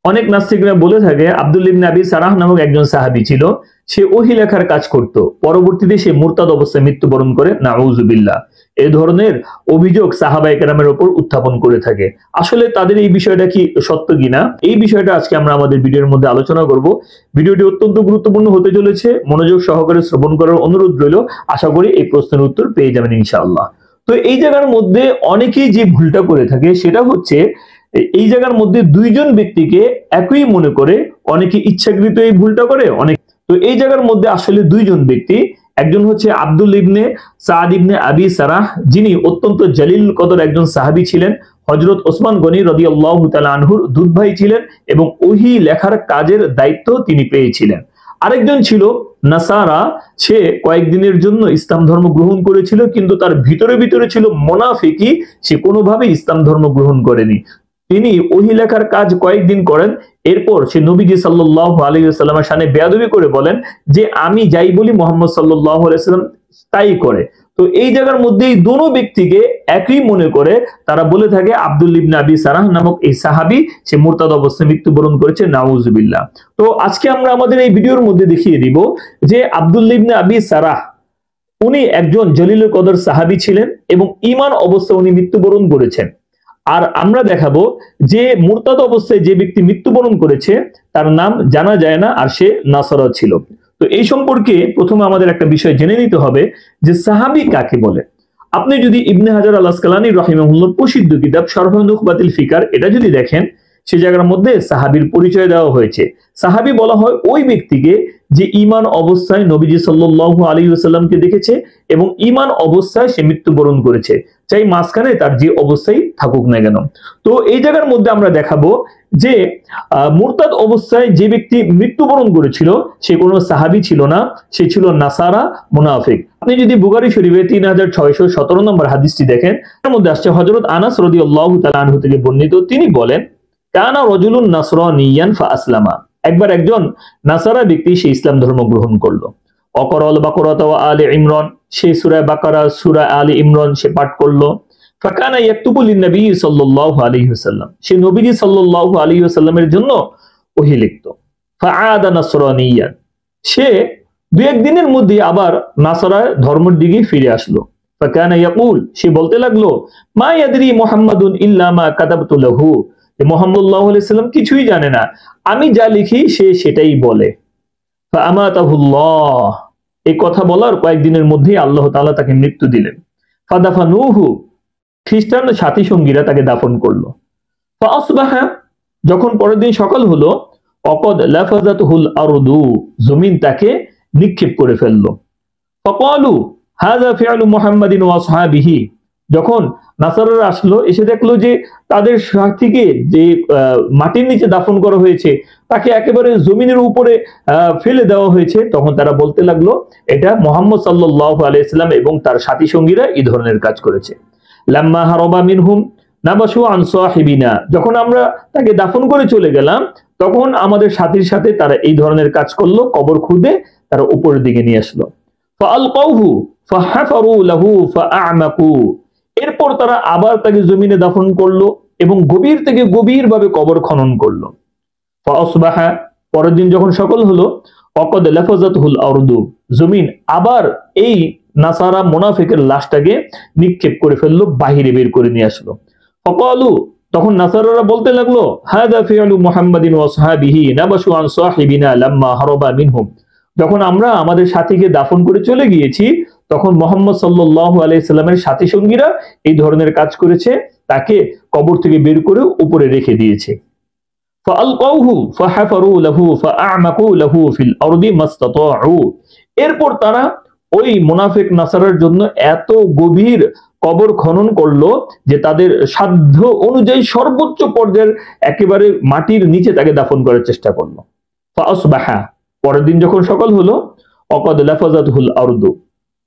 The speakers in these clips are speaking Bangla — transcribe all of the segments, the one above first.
অনেক নাস্তিকরা বলে থাকে আব্দুল্লাহ ইবনে আবি সারাহ নামক একজন সাহাবী ছিল, সে ওহী লেখার কাজ করত, পরবর্তীতে সে মুরতাদ অবস্থায় মৃত্যুবরণ করে, নাউযুবিল্লাহ। এই ধরনের অভিযোগ সাহাবায়ে কেরামের উপর উত্থাপন করে থাকে। আসলে তাদের এই বিষয়টা কি সত্য কিনা, এই বিষয়টা আজকে আমরা আমাদের ভিডিওর মধ্যে আলোচনা করব। ভিডিওটি অত্যন্ত গুরুত্বপূর্ণ হতে চলেছে, মনোযোগ সহকারে শ্রবণ করার অনুরোধ রইল। আশা করি এই প্রশ্নের উত্তর পেয়ে যাবেন ইনশাআল্লাহ। তো এই জায়গার মধ্যে অনেকেই যে ভুলটা করে থাকে সেটা হচ্ছে এই জায়গার মধ্যে দুইজন ব্যক্তিকে একই মনে করে, অনেকে ইচ্ছাকৃত এই ভুলটা করে, অনেক। তো এই জায়গার মধ্যে আসলে দুইজন ব্যক্তি, একজন হচ্ছে আব্দুল ইবনে সাদ ইবনে আবি সারাহ, যিনি অত্যন্ত জলিল কদর একজন সাহাবী ছিলেন, হযরত ওসমান গনি রাদিয়াল্লাহু তাআলা আনহুর দুধ ভাই ছিলেন এবং ওহী লেখার কাজের দায়িত্ব তিনি পেয়েছিলেন। আরেকজন ছিল নাসারা, সে কয়েকদিনের জন্য ইসলাম ধর্ম গ্রহণ করেছিল, কিন্তু তার ভিতরে ভিতরে ছিল মুনাফিকি, সে কোনোভাবে ইসলাম ধর্ম গ্রহণ করেনি। তিনি ওহী লেখার কাজ কয়েকদিন করেন, এরপর সে নবীজি সাল্লাল্লাহু আলাইহি ওয়াসাল্লামের সামনে বেয়াদবি করে বলেন যে আমি যাই বলি মুহাম্মদ সাল্লাল্লাহু আলাইহি ওয়াসাল্লাম তাই করে। তো এই জায়গার মধ্যে এই দুটো ব্যক্তিকে একই মনে করে তারা বলে থাকে আব্দুল ইবনে আবি সারাহ নামক এই সাহাবী সে মুরতাদ অবস্থায় মৃত্যুবরণ করেছে, নাউযুবিল্লাহ। তো আজকে আমরা আমাদের এই ভিডিওর মধ্যে দেখিয়ে দিব যে আব্দুল ইবনে আবি সারাহ উনি একজন জলিলুল কদর সাহাবী ছিলেন এবং ঈমান অবস্থায় উনি মৃত্যুবরণ করেছেন। আর আমরা দেখাবো যে মুরতাদ অবস্থায় যে ব্যক্তি মৃত্যুবরণ করেছে তার নাম জানা যায় না, আর সে নাসারা ছিল। তো এই সম্পর্কে প্রথমে আমাদের একটা বিষয় জেনে নিতে হবে যে সাহাবী কাকে বলে। আপনি যদি ইবনে হাজার আল আসকালানী রাহিমাহুল্লাহর প্রসিদ্ধ কিতাব শারহ নুখবাতিল ফিকার এটা যদি দেখেন, সে জায়গার মধ্যে সাহাবীর পরিচয় দেওয়া হয়েছে। সাহাবী বলা হয় ওই ব্যক্তিকে যে ঈমান অবস্থায় নবীজি সাল্লাল্লাহু আলাইহি ওয়াসাল্লামকে দেখেছে এবং ঈমান অবস্থায় সে মৃত্যুবরণ করেছে, চাই মাঝখানে তার যে অবস্থায় থাকুক না কেন। তো এই জায়গার মধ্যে আমরা দেখাবো যে মুরতাদ অবস্থায় যে ব্যক্তি মৃত্যুবরণ করেছিল সে কোনো সাহাবী ছিল না, সে ছিল নাসারা, মুনাফিক। আপনি যদি বুখারী শরীফে 3617 নম্বর হাদিসটি দেখেন, তার মধ্যে আসছে হযরত আনাস রাদিয়াল্লাহু তাআলা আনহু থেকে বর্ণিত, তিনি বলেন কানা রাজুলুন নাসরানিয়ান ফাআসলামা, একবার একজন নাসারা ব্যক্তি সে ইসলাম ধর্ম গ্রহণ করলো। অকরাল বাকরা ওয়া আলে ইমরান, সে সূরা বাকারা সূরা আলে ইমরান সে পাঠ করলো। ফাকানা ইয়াকতুবু লিন-নবী সাল্লাল্লাহু আলাইহি ওয়াসাল্লাম, সে নবীজি সাল্লাল্লাহু আলাইহি ওয়াসাল্লামের জন্য ওহী লিখত। ফাআদা নাসরানিয়ান, সে দুই একদিনের মধ্যে আবার নাসারা ধর্মের দিকে ফিরে আসলো। ফাকানা ইয়াকুল, সে বলতে লাগলো মা ইয়াদরি মুহাম্মাদুন ইল্লা মা কাতাবতু লাহু, মুহাম্মদ সাল্লাল্লাহু আলাইহি ওয়াসাল্লাম কিছুই জানে না, আমি যা লিখি সে সেটাই বলে। ফাআমাতাহুল্লাহ, এই কথা বলার কয়েকদিনের মধ্যেই আল্লাহ তাআলা তাকে মৃত্যু দিলেন। ফাদাফানুহু, খ্রিস্টান সাথী সঙ্গীরা তাকে দাফন করলো। ফাআসবাহা, যখন পরের দিন সকাল হলো, অকদ লাফাজাতুহুল আরদু, জমিন তাকে নিক্ষেপ করে ফেললো। ফাকালু হাযা ফি'লু মুহাম্মাদিন ওয়া আসহাবিহি, যখন নাসারারা আসলো, এসে দেখলো যে তাদের সাথীকে যে মাটির নিচে দাফন করা হয়েছে তাকে একেবারে জমিনের উপরে ফেলে দেওয়া হয়েছে, তখন তারা বলতে লাগলো এটা মুহাম্মদ সাল্লাল্লাহু আলাইহি ওয়াসাল্লাম এবং তার সাথী সঙ্গীরা এই ধরনের কাজ করেছে। লাম্মা হারাবা মিনহুম নাবাশু আন সাহিবিনা, যখন আমরা তাকে দাফন করে চলে গেলাম তখন আমাদের সাথীর সাথে তারা এই ধরনের কাজ করলো, কবর খুঁড়ে তারা উপরের দিকে নিয়ে আসলো। ফাআলকাউহু ফাহাফারু লাহু ফাআমাকু, এরপর তারা আবার তাকে জমিনে দাফন করলো এবং গভীর থেকে গভীর ভাবে কবর খনন করলো। ফাআসবাহা, পরের দিন যখন সকাল হলো, অকদ লাফাজাতুহুল আরদু, জমিন আবার এই নাসারা মুনাফিকের লাশটাকে নিক্ষেপ করে ফেললো, বাহিরে বের করে নিয়ে আসলো। ফাকালু, তখন নাসারারা বলতে লাগলো হাযা ফি'লু মুহাম্মাদিন ওয়া আসহাবিহি নাবাশু আন সাহিবিনা লাম্মা হারাবা মিনহুম, যখন আমরা আমাদের সাথীকে দাফন করে চলে গিয়েছি তখন মুহাম্মদ সাল্লাল্লাহু আলাইহি সাল্লামের সাথী সঙ্গীরা এই ধরনের কাজ করেছে, তাকে কবর থেকে বের করে উপরে রেখে দিয়েছে। ফাআলকাউহু ফাহাফারু লাহু ফাআমাকু লাহু ফিল আরদি মাসতাতাউ, এরপর তারা ওই মুনাফিক নাসারার জন্য এত গভীর কবর খনন করলো যে তাদের সাধ্য অনুযায়ী সর্বোচ্চ পর্যায়ের একেবারে মাটির নিচে তাকে দাফন করার চেষ্টা করলো। ফাআসবাহা, পরের দিন যখন সকাল হলো, অকদ লাফাজাতুহুল আরদু,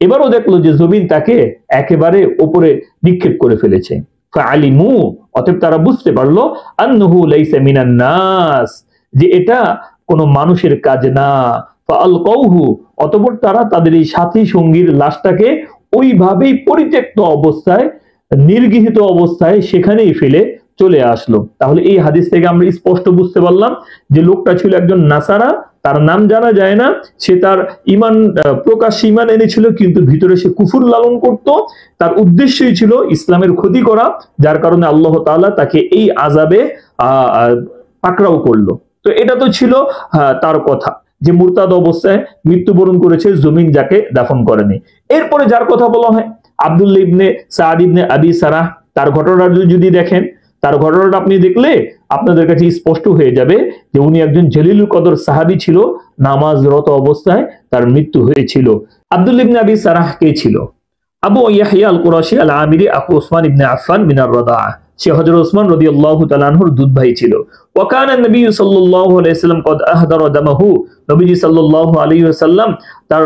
এবারও দেখলো যে জমিন তাকে একেবারে উপরে নিক্ষেপ করে ফেলেছে। ফাআলিমু, অতএব তারা বুঝতে পারলো আন্নাহু লাইসা মিনান নাস, যে এটা কোনো মানুষের কাজ না। ফাআলকাউহু, অতঃপর তারা তাদের এই সাথী সঙ্গীর লাশটাকে ওইভাবেই পরিত্যক্ত অবস্থায়, নির্গৃহীত অবস্থায় সেখানেই ফেলে চলে আসলো। তাহলে এই হাদিস থেকে আমরা স্পষ্ট বুঝতে পারলাম যে লোকটা ছিল একজন নাসারা, তার নাম জানা যায় না, সে তার ইমান প্রকাশ্যে ইমান এনেছিল কিন্তু ভিতরে সে কুফর লালন করত, তার উদ্দেশ্যই ছিল ইসলামের ক্ষতি করা, যার কারণে আল্লাহ তাআলা তাকে এই আযাবে পাকড়াও করলো। তো এটা তো ছিল তার কথা যে মুরতাদ অবস্থায় মৃত্যুবরণ করেছে, জমিন যাকে দাফন করেনি। এরপরে যার কথা বলা হয় আব্দুল্লাহ ইবনে সাদ ইবনে আবি সারাহ, তার ঘটনাটা যদি দেখেন, তার ঘটনাটা আপনি দেখলে আপনাদের কাছে স্পষ্ট হয়ে যাবে যে উনি একজন জলিলুল কদর সাহাবী ছিল, নামাজরত অবস্থায় তার মৃত্যু হয়েছিল। আব্দুল্লাহ ইবনে আবি সারাহ কে ছিল? আবু ইয়াহইয়া আল কুরাশি আল আমিরি আবু উসমান ইবনে আফফান মিনার রাদাআ, সে হযরত উসমান রাদিয়াল্লাহু তাআলা আনহুর দুধ ভাই ছিল। ওয়া কানা নবী সাল্লাল্লাহু আলাইহি ওয়াসাল্লাম কদ আহদারা দামাহু, নবীজি সাল্লাল্লাহু আলাইহি ওয়াসাল্লাম তার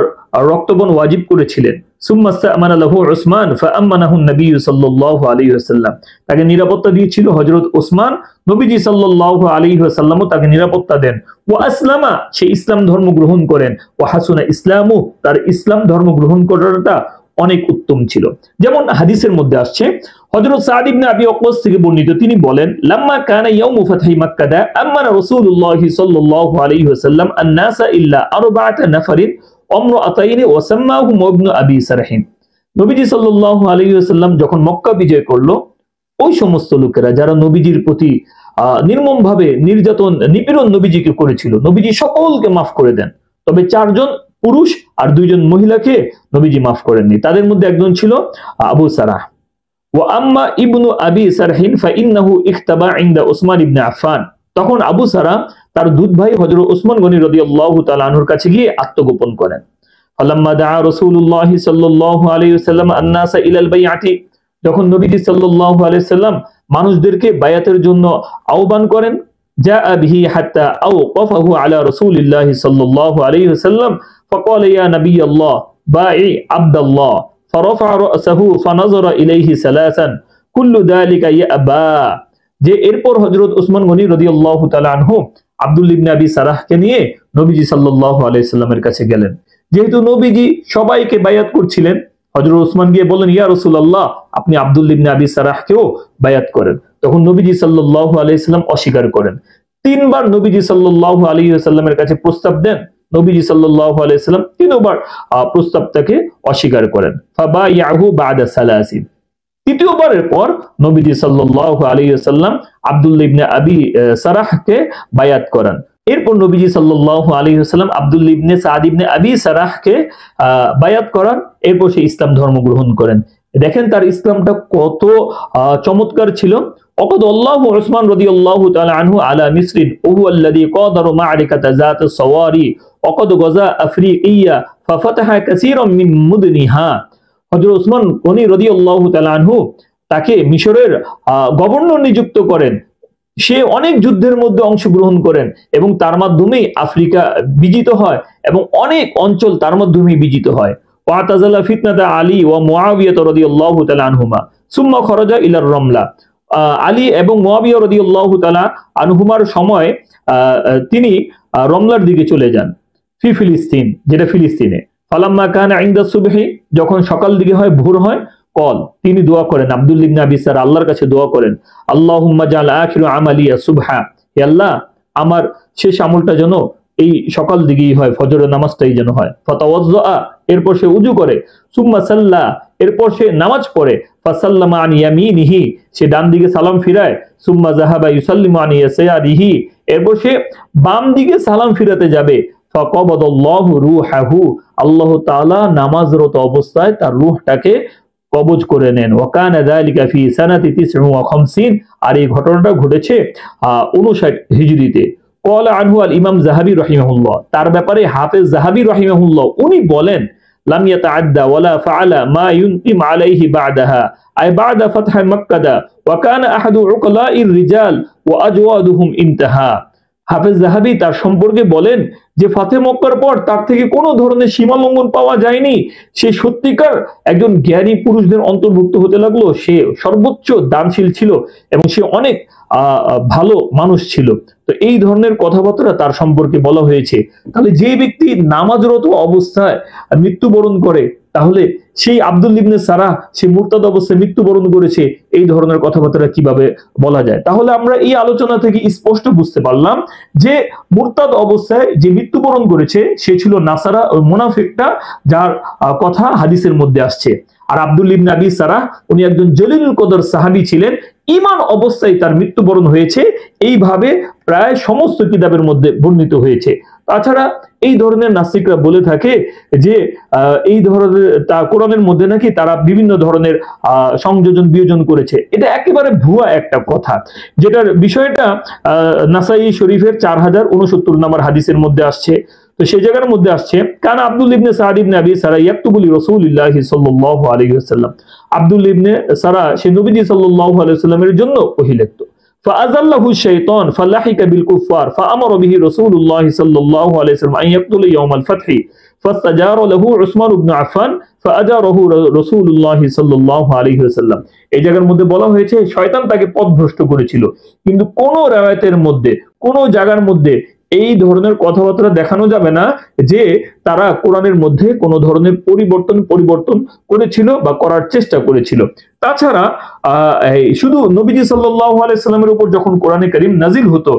রক্তবন ওয়াজিব করেছিলেন। সুম্মা ইসতা'মানা লাহু উসমান ফাআম্মানাহু নবী সাল্লাল্লাহু আলাইহি ওয়াসাল্লাম, তাকে নিরাপত্তা দিয়েছিল হযরত উসমান, নবীজি সাল্লাল্লাহু আলাইহি ওয়াসাল্লামও তাকে নিরাপত্তা দেন। ওয়া আসলামা, সে ইসলাম ধর্ম গ্রহণ করেন। ওয়া হাসুনা ইসলামু, তার ইসলাম ধর্ম গ্রহণ করাটা অনেক উত্তম ছিল। যেমন হাদিসের মধ্যে আসছে, হযরত সাদ ইবনে আবি ওয়াক্কাস থেকে বর্ণিত, তিনি বলেন লাম্মা কানা ইয়াউমু ফাতহি মক্কাহ আমানা রাসূলুল্লাহ সাল্লাল্লাহু আলাইহি ওয়াসাল্লাম আন-নাসা ইল্লা আরবাআতা নাফারিন আমরাতাইনি ওয়া সাম্মাহুম ইবনু আবি সারহিন। নবীজি সাল্লাল্লাহু আলাইহি ওয়াসাল্লাম যখন মক্কা বিজয় করলো, ওই সমস্ত লোকেরা যারা নবীজির প্রতি নির্মমভাবে নির্যাতন নিপীড়ন নবীজিকে করেছিল, নবীজি সকলকে মাফ করে দেন, তবে 4 জন পুরুষ আর 2 জন মহিলাকে নবীজি মাফ করেননি। তাদের মধ্যে একজন ছিল আবু সারাহ। ওয়া আম্মা ইবনু আবি সারহিন ফাইন্নাহু ইখতাবা ইনদা উসমান ইবনে আফফান, তখন আবু সারাহ তার দুধ ভাই হযরত উসমান গনি রাদিয়াল্লাহু তাআলা আনহুর কাছে গিয়ে আত্মগোপন করেন। ফালাম্মা দাআ রাসূলুল্লাহ সাল্লাল্লাহু আলাইহি ওয়াসাল্লাম আন-নাসা ইলাল বাইআতি, যখন নবীজি সাল্লাল্লাহু আলাইহি ওয়াসাল্লাম মানুষদেরকে বায়াতের জন্য আহ্বান করেন, জাআ বিহি হাত্তা আওকাফাহু আলা রাসূলিল্লাহ সাল্লাল্লাহু আলাইহি ওয়াসাল্লাম ফাকাল ইয়া নবিয়াল্লাহ বাই আব্দুল্লাহ فرفع رأسه فنظر إليه ثلاثا كل ذلك يأبى, যে এরপর হযরত উসমান গনি রাদিয়াল্লাহু তাআলা আনহু আব্দুল্লাহ ইবনে আবি সারাহকে নিয়ে নবীজি সাল্লাল্লাহু আলাইহি সাল্লামের কাছে গেলেন। যেহেতু নবীজি সবাইকে বায়াত করছিলেন, হযরত উসমান গিয়ে বলেন ইয়া রাসূলুল্লাহ, আপনি আব্দুল্লাহ ইবনে আবি সারাহকেও বায়াত করেন। তখন নবীজি সাল্লাল্লাহু আলাইহি সাল্লাম অস্বীকার করেন। 3 বার নবীজি সাল্লাল্লাহু আলাইহি ওয়াসাল্লামের কাছে প্রস্তাব দেন, নবীজি সাল্লাল্লাহু আলাইহি সাল্লাম 3 বার প্রস্তাবটাকে অস্বীকার করেন। ফাবায়াহু বাদা সালাসিন, 3য় বারের পর নবীজি সাল্লাল্লাহু আলাইহি ওয়াসাল্লাম আব্দুল্লাহ ইবনে আবি সারাহকে বায়াত করেন। এরপর নবীজি সাল্লাল্লাহু আলাইহি ওয়াসাল্লাম আব্দুল্লাহ ইবনে সাদ ইবনে আবি সারাহকে বায়াত করান। এরপর সে ইসলাম ধর্ম গ্রহণ করেন। দেখেন তার ইসলামটা কত চমৎকার ছিল। وقد الله عثمان رضي الله تعالى عنه على مصر وهو الذي قادر معركة ذات الصواري وقد غزا أفريقيا ففتح كثيرا من مدنها। হযরত উসমান গনি রাদিয়াল্লাহু তাআলা আনহু তাকে মিশরের গভর্নর নিযুক্ত করেন। সে অনেক যুদ্ধের মধ্যে অংশগ্রহণ করেন এবং তার মাধ্যমেই আফ্রিকা বিজিত হয় এবং অনেক অঞ্চল তার মাধ্যমেই বিজিত হয়। ওয়াতাজালা ফিতনাতা আলী ওয়া মুআবিয়া রাদিয়াল্লাহু তাআলা আনহুমা সুম্মা খরাজা ইলা রমলা। আলী এবং মুআবিয়া রাদিয়াল্লাহু তাআলা আনহুমার সময় তিনি রমলার দিকে চলে যান, ফিলিস্তিন, যেটা ফিলিস্তিনে। ফালাম্মা কানা ইনদা সুবহি, যখন সকাল দিকে হয়, ভোর হয়, কল, তিনি দোয়া করেন, আব্দুল্লাহ ইবনে আবি সারাহ আল্লাহর কাছে দোয়া করেন, আল্লাহুম্মা জাল আখিরু আমালিয়া সুবহা, হে আল্লাহ আমার শেষ আমলটা যেন এই সকাল দিকেই হয়, ফজরের নামাজটাই যেন হয়। ফাতাওয়াজ্জা, এরপর সে উযু করে, সুম্মা সাল্লা, এরপর সে নামাজ পড়ে, ফাসাল্লামা আন ইয়ামিনিহি, সে ডান দিকে সালাম ফিরায়, সুম্মা যাহাবা ইউসাল্লিমু আন ইয়াসারিহি, এরপর সে বাম দিকে সালাম ফিরাতে যাবে, ফাকাবাদাল্লাহু রূহাহু, আল্লাহ তাআলা নামাজরত অবস্থায় তার রূহটাকে কবজ করে নেন। ওয়া কানা যালিকা ফি সানাতি 59, আর এই ঘটনাটা ঘটেছে 59 হিজরিতে। ক্বালা আনহু আল ইমাম যাহাবী রাহিমাহুল্লাহ, তার ব্যাপারে হাফেজ যাহাবী রাহিমাহুল্লাহ উনি বলেন, লাম ইয়াতাআদ্দা ওয়ালা ফাআলা মা ইউনতিম আলাইহি বা'দাহা, আই বা'দা ফাতহ মক্কাহ, ওয়া কানা আহাদু উকলাইর রিজাল ওয়া আজওয়াদুহুম ইনতাহা। হাফেজ যাহাবী তার সম্পর্কে বলেন যে ফাতহে মক্কার পর তার থেকে কোনো ধরনের সীমা লঙ্ঘন পাওয়া যায়নি, সে সত্যিকার একজন জ্ঞানী পুরুষদের অন্তর্ভুক্ত হতে লাগলো, সে সর্বোচ্চ দানশীল ছিল এবং সে অনেক ভালো মানুষ ছিল। তো এই ধরনের কথাবার্তা তার সম্পর্কে বলা হয়েছে। তাহলে যে ব্যক্তি নামাজরত অবস্থায় মৃত্যুবরণ করে তাহলে সেই আব্দুল ইবনে সারাহ সে মুরতাদ অবস্থায় মৃত্যুবরণ করেছে, এই ধরনের কথাবার্তা কিভাবে বলা যায়? তাহলে আমরা এই আলোচনা থেকে স্পষ্ট বুঝতে পারলাম যে মুরতাদ অবস্থায় যে মৃত্যুবরণ করেছে সে ছিল নাসারা ও মুনাফিকটা, যার কথা হাদিসের মধ্যে আসছে। আর আব্দুল ইবনে আবি সারাহ উনি একজন জলিলুল কদর সাহাবী ছিলেন, ঈমান অবস্থায় তার মৃত্যুবরণ হয়েছে, এইভাবে প্রায় সমস্ত কিতাবের মধ্যে বর্ণিত হয়েছে। তাছাড়া এই ধরনের নাস্তিকরা বলে থাকে যে এই ধরনের কোরআনের মধ্যে নাকি তারা বিভিন্ন ধরনের সংযোজন বিয়োজন করেছে। এটা একেবারে ভুয়া একটা কথা, যেটার বিষয়টা নাসাই শরীফের 4069 নম্বর হাদিসের মধ্যে আসছে। তো সেই জায়গার মধ্যে আসছে, কান আব্দুল ইবনে সাদ ইবনে আবি সারা ইয়াকতুবু লি রাসূলিল্লাহি সাল্লাল্লাহু আলাইহি ওয়াসাল্লাম, আব্দুল ইবনে সারা সে নবীজি সাল্লাল্লাহু আলাইহি ওয়াসাল্লামের জন্য ওহী লিখত। فأذله الشيطان فلحق بالكفار فأمر به رسول الله صلى الله عليه وسلم أن يقتل يوم الفتح فاستجار له عثمان بن عفان فأجاره رسول الله صلى الله عليه وسلم। এই জায়গার মধ্যে বলা হয়েছে শয়তান তাকে পথভ্রষ্ট করেছিল, কিন্তু কোন রাওয়ায়াতের মধ্যে কোন জায়গার মধ্যে এই ধরনের কথাবার্তা দেখানো যাবে না যে তারা কোরআনের মধ্যে কোন ধরনের পরিবর্তন করেছিল বা করার চেষ্টা করেছিল। তাছাড়া শুধু নবীজি সাল্লাল্লাহু আলাইহি সাল্লামের উপর যখন কোরআনে কারীম নাজিল হতো,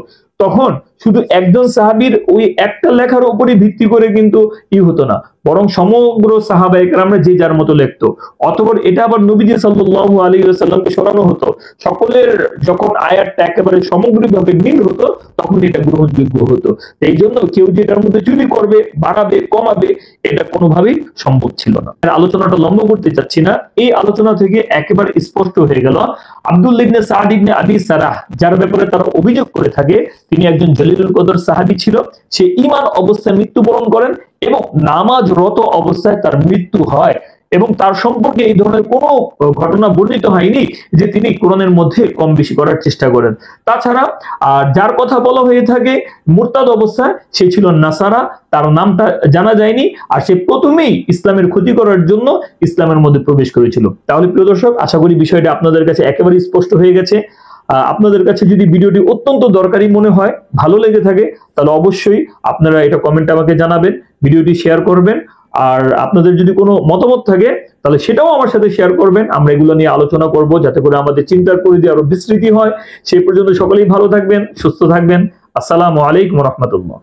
তখন শুধু একজন সাহাবীর ওই একটা লেখার উপরই ভিত্তি করে কিন্তু হতো না, বরং সমগ্র সাহাবায়ে কেরামরা যে যার মতো লিখতো। অতঃপর এটা আবার নবীজি সাল্লাল্লাহু আলাইহি ওয়াসাল্লামকে শোনানো হতো। সকলের যখন আয়াতটা একেবারে সামগ্রিকভাবে মিল হতো, তখন এটা গ্রহণযোগ্য হতো। এই জন্য কেউ যেটার মধ্যে চুরি করবে, বাড়াবে, কমাবে, এটা কোনোভাবেই সম্ভব ছিল না। আলোচনাটা লম্বা করতে চাচ্ছি না, এই আলোচনা থেকে একেবারে স্পষ্ট হয়ে গেল আব্দুল ইবনে সাদ ইবনে আবি সারাহ যার ব্যাপারে তারা অভিযোগ করে থাকে, তিনি একজন জলিলুল কদর সাহাবী ছিল। সে ঈমান অবস্থায় মৃত্যুবরণ করেন এবং নামাজরত অবস্থায় তার মৃত্যু হয়, এবং তার সম্পর্কে এই ধরনের কোনো ঘটনা বর্ণিত হয়নি যে তিনি কোরআনের মধ্যে কম বেশি করার চেষ্টা করেন। তাছাড়া যার কথা বলা হয়ে থাকে মুরতাদ অবস্থায়, সে ছিল নাসারা, তার নামটা জানা যায়নি, আর সে প্রথমেই ইসলামের ক্ষতি করার জন্য ইসলামের মধ্যে প্রবেশ করেছিল। তাহলে প্রিয় দর্শক, আশা করি বিষয়টা আপনাদের কাছে একেবারে স্পষ্ট হয়ে গেছে। আপনাদের কাছে যদি ভিডিওটি অত্যন্ত দরকারি মনে হয়, ভালো লেগে থাকে, তাহলে অবশ্যই আপনারা এটা কমেন্টে আমাকে জানাবেন, ভিডিওটি শেয়ার করবেন। আর আপনাদের যদি কোনো মতামত থাকে তাহলে সেটাও আমার সাথে শেয়ার করবেন, আমরা এগুলো নিয়ে আলোচনা করব যাতে করে আমাদের চিন্তার পরিধি আরো বিস্তৃতি হয়। সেই পর্যন্ত সকলেই ভালো থাকবেন, সুস্থ থাকবেন। আসসালামু আলাইকুম ওয়া রাহমাতুল্লাহ।